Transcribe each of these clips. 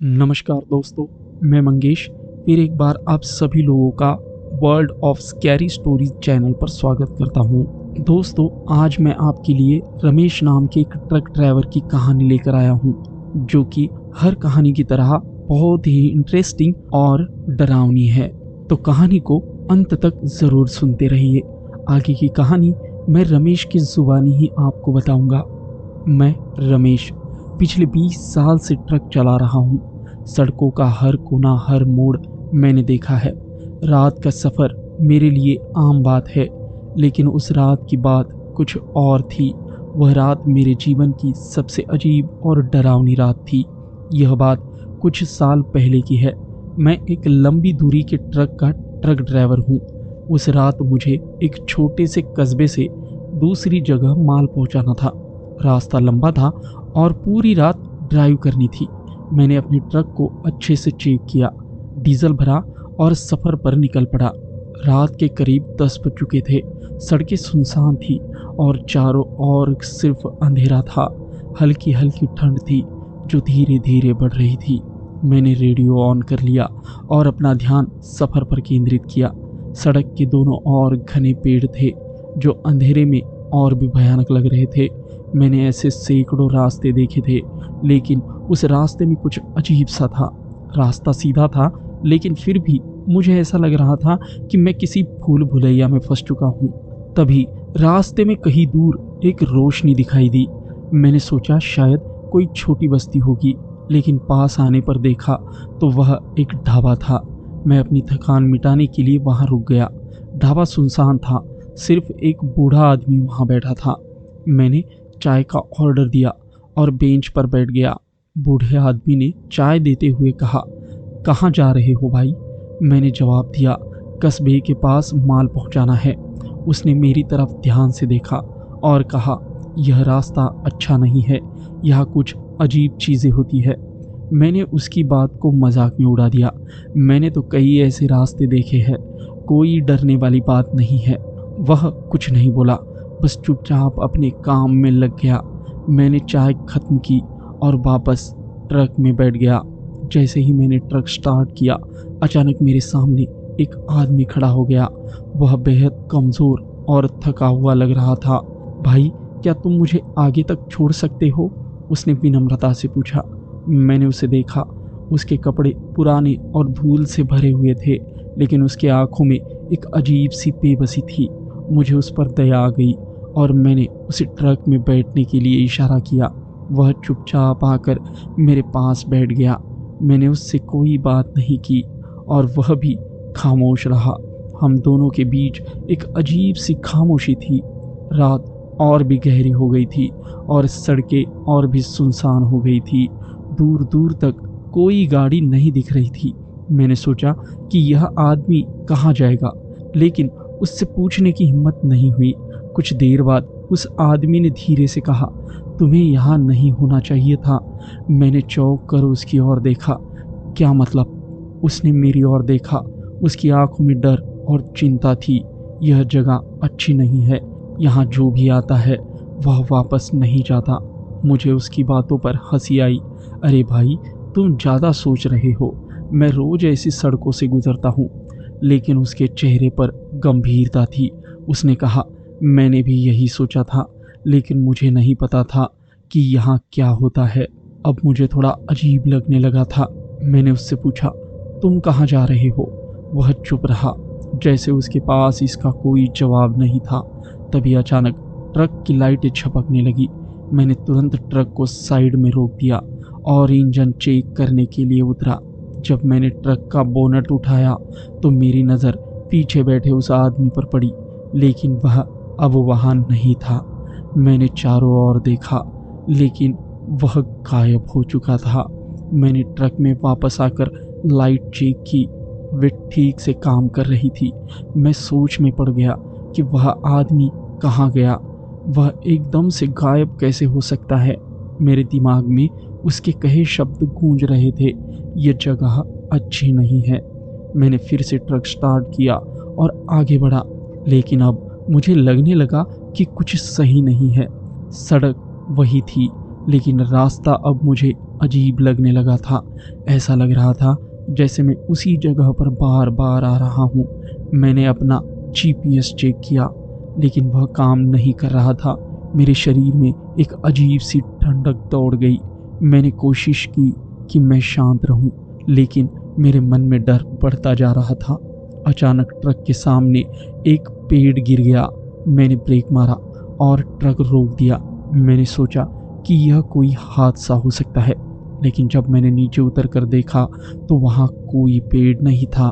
नमस्कार दोस्तों, मैं मंगेश फिर एक बार आप सभी लोगों का world of scary stories channel पर स्वागत करता हूं। दोस्तों, आज मैं आपके लिए रमेश नाम के एक ट्रक ड्राइवर की कहानी लेकर आया हूं, जो कि हर कहानी की तरह बहुत ही इंटरेस्टिंग और डरावनी है। तो कहानी को अंत तक ज़रूर सुनते रहिए। आगे की कहानी मैं रमेश की ज़ुबानी ही आपको बताऊंगा। मैं रमेश पिछले 20 साल से ट्रक चला रहा हूँ। सड़कों का हर कोना, हर मोड़ मैंने देखा है। रात का सफ़र मेरे लिए आम बात है, लेकिन उस रात की बात कुछ और थी। वह रात मेरे जीवन की सबसे अजीब और डरावनी रात थी। यह बात कुछ साल पहले की है। मैं एक लंबी दूरी के ट्रक का ट्रक ड्राइवर हूँ। उस रात मुझे एक छोटे से कस्बे से दूसरी जगह माल पहुँचाना था। रास्ता लंबा था और पूरी रात ड्राइव करनी थी। मैंने अपने ट्रक को अच्छे से चेक किया, डीजल भरा और सफ़र पर निकल पड़ा। रात के करीब 10 बज चुके थे। सड़कें सुनसान थी और चारों ओर सिर्फ अंधेरा था। हल्की हल्की ठंड थी जो धीरे धीरे बढ़ रही थी। मैंने रेडियो ऑन कर लिया और अपना ध्यान सफ़र पर केंद्रित किया। सड़क के दोनों ओर घने पेड़ थे जो अंधेरे में और भी भयानक लग रहे थे। मैंने ऐसे सैकड़ों रास्ते देखे थे, लेकिन उस रास्ते में कुछ अजीब सा था। रास्ता सीधा था, लेकिन फिर भी मुझे ऐसा लग रहा था कि मैं किसी भूल भुलैया में फंस चुका हूँ। तभी रास्ते में कहीं दूर एक रोशनी दिखाई दी। मैंने सोचा शायद कोई छोटी बस्ती होगी, लेकिन पास आने पर देखा तो वह एक ढाबा था। मैं अपनी थकान मिटाने के लिए वहाँ रुक गया। ढाबा सुनसान था, सिर्फ एक बूढ़ा आदमी वहाँ बैठा था। मैंने चाय का ऑर्डर दिया और बेंच पर बैठ गया। बूढ़े आदमी ने चाय देते हुए कहा, कहाँ जा रहे हो भाई? मैंने जवाब दिया, कस्बे के पास माल पहुंचाना है। उसने मेरी तरफ ध्यान से देखा और कहा, यह रास्ता अच्छा नहीं है, यहाँ कुछ अजीब चीज़ें होती है। मैंने उसकी बात को मजाक में उड़ा दिया। मैंने तो कई ऐसे रास्ते देखे हैं, कोई डरने वाली बात नहीं है। वह कुछ नहीं बोला, बस चुपचाप अपने काम में लग गया। मैंने चाय खत्म की और वापस ट्रक में बैठ गया। जैसे ही मैंने ट्रक स्टार्ट किया, अचानक मेरे सामने एक आदमी खड़ा हो गया। वह बेहद कमज़ोर और थका हुआ लग रहा था। भाई, क्या तुम मुझे आगे तक छोड़ सकते हो? उसने विनम्रता से पूछा। मैंने उसे देखा। उसके कपड़े पुराने और धूल से भरे हुए थे, लेकिन उसके आंखों में एक अजीब सी बेबसी थी। मुझे उस पर दया आ गई और मैंने उसे ट्रक में बैठने के लिए इशारा किया। वह चुपचाप आकर मेरे पास बैठ गया। मैंने उससे कोई बात नहीं की और वह भी खामोश रहा। हम दोनों के बीच एक अजीब सी खामोशी थी। रात और भी गहरी हो गई थी और सड़कें और भी सुनसान हो गई थी। दूर दूर तक कोई गाड़ी नहीं दिख रही थी। मैंने सोचा कि यह आदमी कहाँ जाएगा, लेकिन उससे पूछने की हिम्मत नहीं हुई। कुछ देर बाद उस आदमी ने धीरे से कहा, तुम्हें यहाँ नहीं होना चाहिए था। मैंने चौंक कर उसकी ओर देखा। क्या मतलब? उसने मेरी ओर देखा। उसकी आंखों में डर और चिंता थी। यह जगह अच्छी नहीं है। यहाँ जो भी आता है वह वापस नहीं जाता। मुझे उसकी बातों पर हंसी आई। अरे भाई, तुम ज़्यादा सोच रहे हो। मैं रोज़ ऐसी सड़कों से गुजरता हूँ। लेकिन उसके चेहरे पर गंभीरता थी। उसने कहा, मैंने भी यही सोचा था, लेकिन मुझे नहीं पता था कि यहाँ क्या होता है। अब मुझे थोड़ा अजीब लगने लगा था। मैंने उससे पूछा, तुम कहाँ जा रहे हो? वह चुप रहा, जैसे उसके पास इसका कोई जवाब नहीं था। तभी अचानक ट्रक की लाइटें झपकने लगी। मैंने तुरंत ट्रक को साइड में रोक दिया और इंजन चेक करने के लिए उतरा। जब मैंने ट्रक का बोनट उठाया तो मेरी नज़र पीछे बैठे उस आदमी पर पड़ी, लेकिन वह अब वहाँ नहीं था। मैंने चारों ओर देखा, लेकिन वह गायब हो चुका था। मैंने ट्रक में वापस आकर लाइट चेक की। वे ठीक से काम कर रही थी। मैं सोच में पड़ गया कि वह आदमी कहाँ गया। वह एकदम से गायब कैसे हो सकता है? मेरे दिमाग में उसके कहे शब्द गूंज रहे थे, ये जगह अच्छी नहीं है। मैंने फिर से ट्रक स्टार्ट किया और आगे बढ़ा, लेकिन अब मुझे लगने लगा कि कुछ सही नहीं है। सड़क वही थी, लेकिन रास्ता अब मुझे अजीब लगने लगा था। ऐसा लग रहा था जैसे मैं उसी जगह पर बार बार आ रहा हूँ। मैंने अपना जीपीएस चेक किया, लेकिन वह काम नहीं कर रहा था। मेरे शरीर में एक अजीब सी ठंडक दौड़ गई। मैंने कोशिश की कि मैं शांत रहूं, लेकिन मेरे मन में डर बढ़ता जा रहा था। अचानक ट्रक के सामने एक पेड़ गिर गया। मैंने ब्रेक मारा और ट्रक रोक दिया। मैंने सोचा कि यह कोई हादसा हो सकता है, लेकिन जब मैंने नीचे उतर कर देखा तो वहाँ कोई पेड़ नहीं था।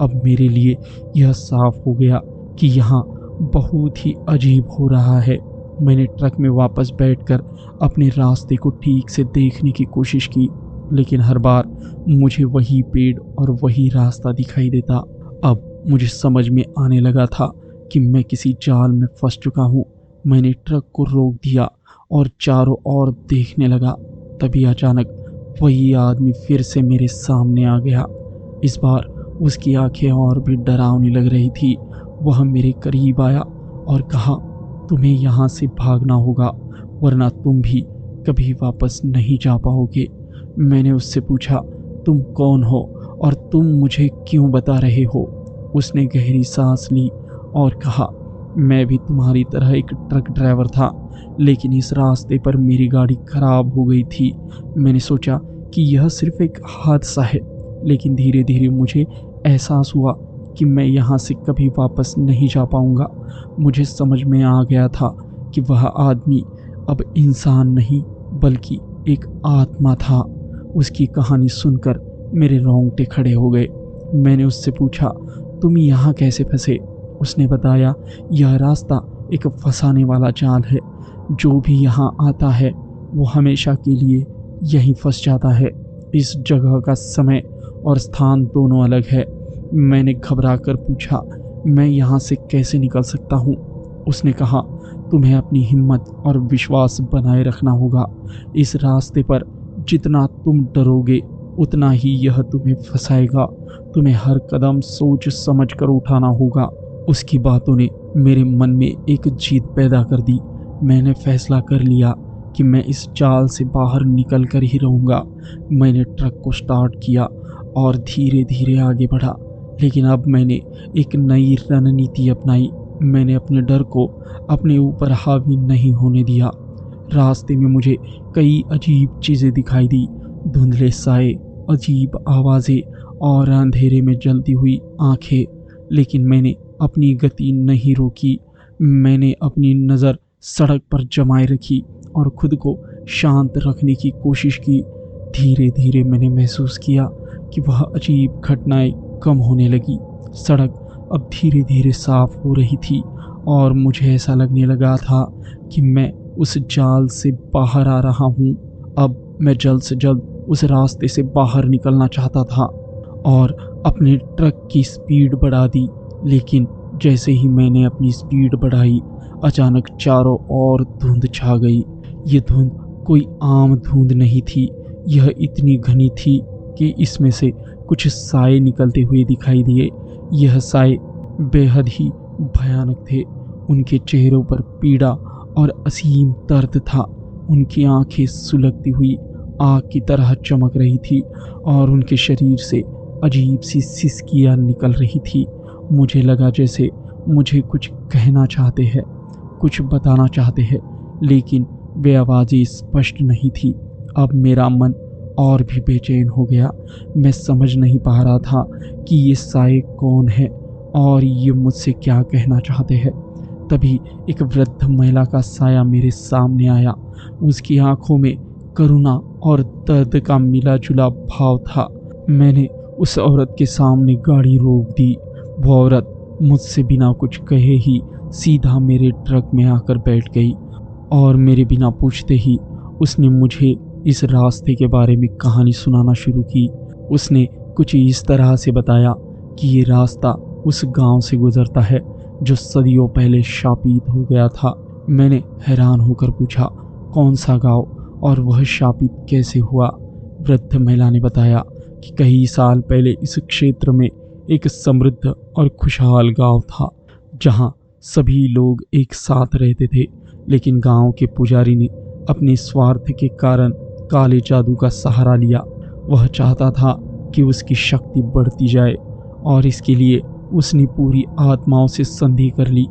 अब मेरे लिए यह साफ हो गया कि यहाँ बहुत ही अजीब हो रहा है। मैंने ट्रक में वापस बैठकर अपने रास्ते को ठीक से देखने की कोशिश की, लेकिन हर बार मुझे वही पेड़ और वही रास्ता दिखाई देता। अब मुझे समझ में आने लगा था कि मैं किसी जाल में फंस चुका हूँ। मैंने ट्रक को रोक दिया और चारों ओर देखने लगा। तभी अचानक वही आदमी फिर से मेरे सामने आ गया। इस बार उसकी आंखें और भी डरावनी लग रही थी। वह मेरे करीब आया और कहा, तुम्हें यहाँ से भागना होगा, वरना तुम भी कभी वापस नहीं जा पाओगे। मैंने उससे पूछा, तुम कौन हो और तुम मुझे क्यों बता रहे हो? उसने गहरी सांस ली और कहा, मैं भी तुम्हारी तरह एक ट्रक ड्राइवर था, लेकिन इस रास्ते पर मेरी गाड़ी खराब हो गई थी। मैंने सोचा कि यह सिर्फ एक हादसा है, लेकिन धीरे धीरे मुझे एहसास हुआ कि मैं यहाँ से कभी वापस नहीं जा पाऊँगा। मुझे समझ में आ गया था कि वह आदमी अब इंसान नहीं बल्कि एक आत्मा था। उसकी कहानी सुनकर मेरे रोंगटे खड़े हो गए। मैंने उससे पूछा, तुम यहाँ कैसे फंसे? उसने बताया, यह रास्ता एक फंसाने वाला जाल है। जो भी यहाँ आता है वो हमेशा के लिए यहीं फंस जाता है। इस जगह का समय और स्थान दोनों अलग है। मैंने घबरा कर पूछा, मैं यहाँ से कैसे निकल सकता हूँ? उसने कहा, तुम्हें अपनी हिम्मत और विश्वास बनाए रखना होगा। इस रास्ते पर जितना तुम डरोगे उतना ही यह तुम्हें फंसाएगा। तुम्हें हर कदम सोच समझ कर उठाना होगा। उसकी बातों ने मेरे मन में एक जिद पैदा कर दी। मैंने फैसला कर लिया कि मैं इस जाल से बाहर निकल कर ही रहूँगा। मैंने ट्रक को स्टार्ट किया और धीरे धीरे आगे बढ़ा, लेकिन अब मैंने एक नई रणनीति अपनाई। मैंने अपने डर को अपने ऊपर हावी नहीं होने दिया। रास्ते में मुझे कई अजीब चीज़ें दिखाई दी, धुंधले साए, अजीब आवाज़ें और अंधेरे में जलती हुई आंखें। लेकिन मैंने अपनी गति नहीं रोकी। मैंने अपनी नज़र सड़क पर जमाए रखी और खुद को शांत रखने की कोशिश की। धीरे धीरे मैंने महसूस किया कि वह अजीब घटनाएं कम होने लगी। सड़क अब धीरे धीरे साफ हो रही थी और मुझे ऐसा लगने लगा था कि मैं उस जाल से बाहर आ रहा हूँ। अब मैं जल्द से जल्द उस रास्ते से बाहर निकलना चाहता था और अपने ट्रक की स्पीड बढ़ा दी। लेकिन जैसे ही मैंने अपनी स्पीड बढ़ाई, अचानक चारों ओर धुंध छा गई। ये धुंध कोई आम धुंध नहीं थी। यह इतनी घनी थी कि इसमें से कुछ साए निकलते हुए दिखाई दिए। यह साए बेहद ही भयानक थे। उनके चेहरों पर पीड़ा और असीम दर्द था। उनकी आंखें सुलगती हुई आग की तरह चमक रही थी और उनके शरीर से अजीब सी सिसकियाँ निकल रही थी। मुझे लगा जैसे मुझे कुछ कहना चाहते हैं, कुछ बताना चाहते हैं, लेकिन वे आवाज़ें स्पष्ट नहीं थी। अब मेरा मन और भी बेचैन हो गया। मैं समझ नहीं पा रहा था कि ये साए कौन है और ये मुझसे क्या कहना चाहते हैं। तभी एक वृद्ध महिला का साया मेरे सामने आया। उसकी आंखों में करुणा और दर्द का मिला जुला भाव था। मैंने उस औरत के सामने गाड़ी रोक दी। वो औरत मुझसे बिना कुछ कहे ही सीधा मेरे ट्रक में आकर बैठ गई और मेरे बिना पूछते ही उसने मुझे इस रास्ते के बारे में कहानी सुनाना शुरू की। उसने कुछ इस तरह से बताया कि ये रास्ता उस गांव से गुजरता है जो सदियों पहले शापित हो गया था। मैंने हैरान होकर पूछा, कौन सा गांव और वह शापित कैसे हुआ? वृद्ध महिला ने बताया कि कई साल पहले इस क्षेत्र में एक समृद्ध और खुशहाल गांव था, जहां सभी लोग एक साथ रहते थे। लेकिन गांव के पुजारी ने अपने स्वार्थ के कारण काले जादू का सहारा लिया। वह चाहता था कि उसकी शक्ति बढ़ती जाए और इसके लिए उसने पूरी आत्माओं से संधि कर ली।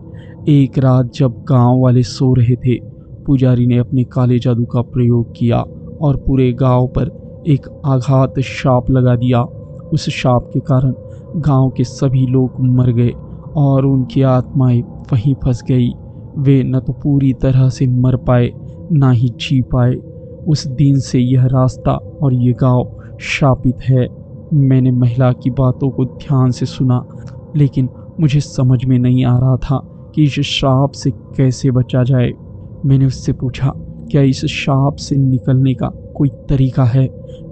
एक रात जब गांव वाले सो रहे थे, पुजारी ने अपने काले जादू का प्रयोग किया और पूरे गांव पर एक आघात शाप लगा दिया। उस शाप के कारण गांव के सभी लोग मर गए और उनकी आत्माएं वहीं फंस गई। वे न तो पूरी तरह से मर पाए, ना ही जी पाए। उस दिन से यह रास्ता और ये गांव शापित है। मैंने महिला की बातों को ध्यान से सुना, लेकिन मुझे समझ में नहीं आ रहा था कि इस शाप से कैसे बचा जाए। मैंने उससे पूछा, क्या इस शाप से निकलने का कोई तरीका है?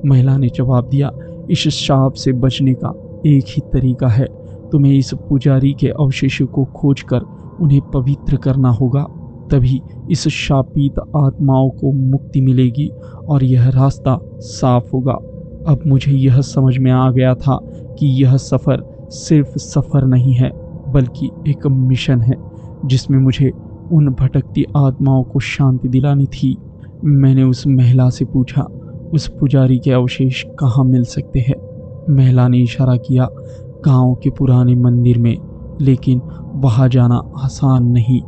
महिला ने जवाब दिया, इस शाप से बचने का एक ही तरीका है। तुम्हें इस पुजारी के अवशेषों को खोजकर उन्हें पवित्र करना होगा, तभी इस शापित आत्माओं को मुक्ति मिलेगी और यह रास्ता साफ होगा। अब मुझे यह समझ में आ गया था कि यह सफ़र सिर्फ सफ़र नहीं है, बल्कि एक मिशन है जिसमें मुझे उन भटकती आत्माओं को शांति दिलानी थी। मैंने उस महिला से पूछा, उस पुजारी के अवशेष कहाँ मिल सकते हैं? महिला ने इशारा किया, गांव के पुराने मंदिर में, लेकिन वहां जाना आसान नहीं।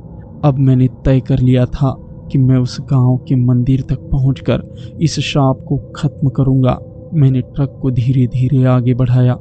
अब मैंने तय कर लिया था कि मैं उस गांव के मंदिर तक पहुंचकर इस शाप को खत्म करूंगा। मैंने ट्रक को धीरे धीरे आगे बढ़ाया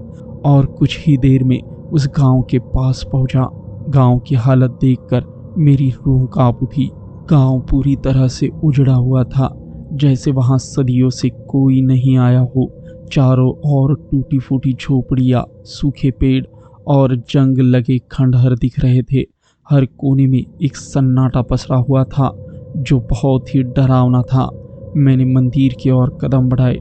और कुछ ही देर में उस गांव के पास पहुंचा। गांव की हालत देखकर मेरी रूह कांप उठी। गांव पूरी तरह से उजड़ा हुआ था, जैसे वहां सदियों से कोई नहीं आया हो। चारों ओर टूटी फूटी झोपड़ियां, सूखे पेड़ और जंग लगे खंडहर दिख रहे थे। हर कोने में एक सन्नाटा पसरा हुआ था जो बहुत ही डरावना था। मैंने मंदिर की ओर कदम बढ़ाए।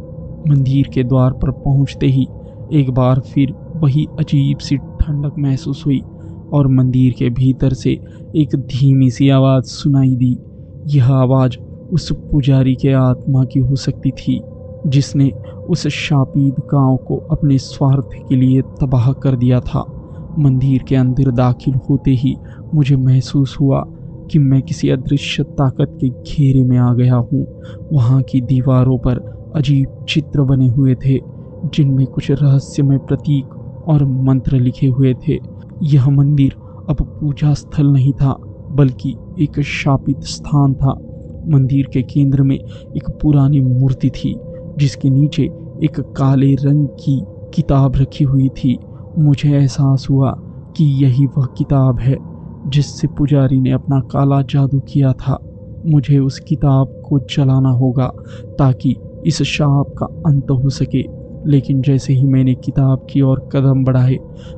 मंदिर के द्वार पर पहुंचते ही एक बार फिर वही अजीब सी ठंडक महसूस हुई और मंदिर के भीतर से एक धीमी सी आवाज़ सुनाई दी। यह आवाज़ उस पुजारी के आत्मा की हो सकती थी जिसने उस शापित गांव को अपने स्वार्थ के लिए तबाह कर दिया था। मंदिर के अंदर दाखिल होते ही मुझे महसूस हुआ कि मैं किसी अदृश्य ताकत के घेरे में आ गया हूँ। वहाँ की दीवारों पर अजीब चित्र बने हुए थे जिनमें कुछ रहस्यमय प्रतीक और मंत्र लिखे हुए थे। यह मंदिर अब पूजा स्थल नहीं था, बल्कि एक शापित स्थान था। मंदिर के केंद्र में एक पुरानी मूर्ति थी जिसके नीचे एक काले रंग की किताब रखी हुई थी। मुझे एहसास हुआ कि यही वह किताब है जिससे पुजारी ने अपना काला जादू किया था। मुझे उस किताब को जलाना होगा ताकि इस शाप का अंत हो सके। लेकिन जैसे ही मैंने किताब की ओर कदम बढ़ाए,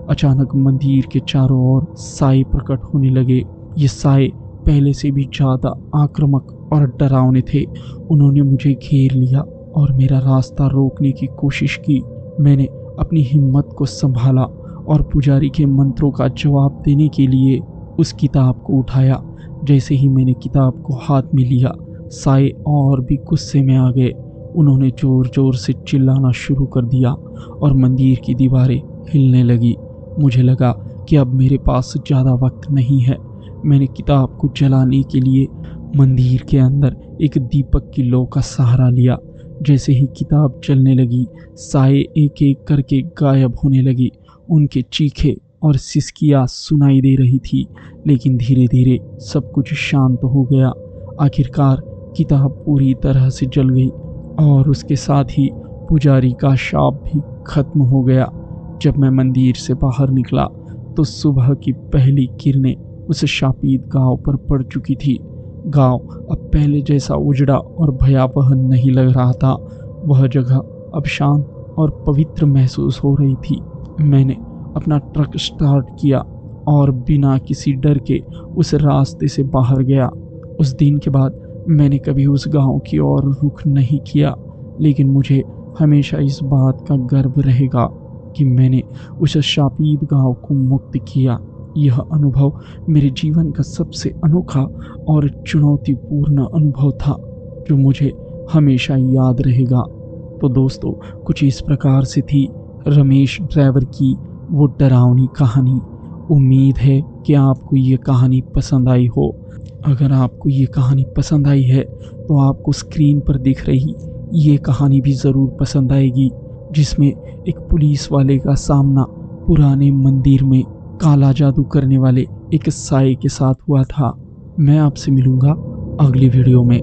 अचानक मंदिर के चारों ओर साए प्रकट होने लगे। ये साए पहले से भी ज़्यादा आक्रामक और डरावने थे। उन्होंने मुझे घेर लिया और मेरा रास्ता रोकने की कोशिश की। मैंने अपनी हिम्मत को संभाला और पुजारी के मंत्रों का जवाब देने के लिए उस किताब को उठाया। जैसे ही मैंने किताब को हाथ में लिया, साए और भी गुस्से में आ गए। उन्होंने जोर जोर से चिल्लाना शुरू कर दिया और मंदिर की दीवारें हिलने लगी। मुझे लगा कि अब मेरे पास ज़्यादा वक्त नहीं है। मैंने किताब को जलाने के लिए मंदिर के अंदर एक दीपक की लौ का सहारा लिया। जैसे ही किताब जलने लगी, साए एक एक करके गायब होने लगी। उनके चीखे और सिसकियाँ सुनाई दे रही थी, लेकिन धीरे धीरे सब कुछ शांत हो गया। आखिरकार किताब पूरी तरह से जल गई और उसके साथ ही पुजारी का शाप भी खत्म हो गया। जब मैं मंदिर से बाहर निकला तो सुबह की पहली किरणें उस शापित गांव पर पड़ चुकी थी। गांव अब पहले जैसा उजड़ा और भयावह नहीं लग रहा था। वह जगह अब शांत और पवित्र महसूस हो रही थी। मैंने अपना ट्रक स्टार्ट किया और बिना किसी डर के उस रास्ते से बाहर गया। उस दिन के बाद मैंने कभी उस गांव की ओर रुख नहीं किया, लेकिन मुझे हमेशा इस बात का गर्व रहेगा कि मैंने उस शापित गांव को मुक्त किया। यह अनुभव मेरे जीवन का सबसे अनोखा और चुनौतीपूर्ण अनुभव था जो मुझे हमेशा याद रहेगा। तो दोस्तों, कुछ इस प्रकार से थी रमेश ड्राइवर की वो डरावनी कहानी। उम्मीद है कि आपको ये कहानी पसंद आई हो। अगर आपको ये कहानी पसंद आई है तो आपको स्क्रीन पर दिख रही ये कहानी भी ज़रूर पसंद आएगी, जिसमें एक पुलिस वाले का सामना पुराने मंदिर में काला जादू करने वाले एक साए के साथ हुआ था। मैं आपसे मिलूँगा अगली वीडियो में।